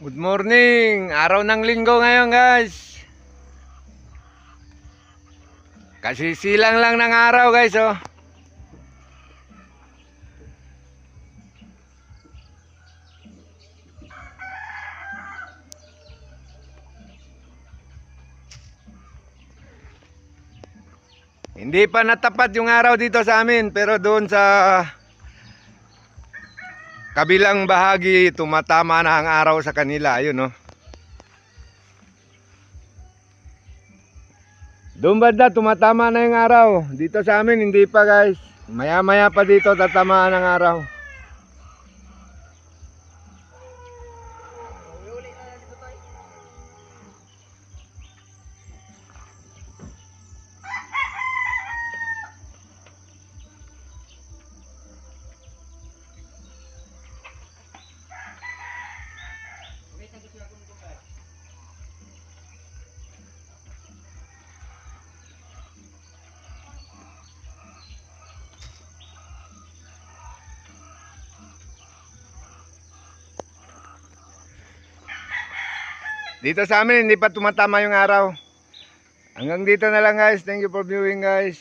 Good morning! Araw ng linggo ngayon, guys. Kasisilang lang ng araw, guys, oh. Hindi pa natapat yung araw dito sa amin, pero doon sa kabilang bahagi tumatama na ang araw sa kanila, ayun, oh. Doon banda tumatama na yung araw. Dito sa amin hindi pa, guys. Maya-maya pa dito tatamaan ang araw. Dito sa amin hindi pa tumatama yung araw. Hanggang dito na lang, guys. Thank you for viewing, guys.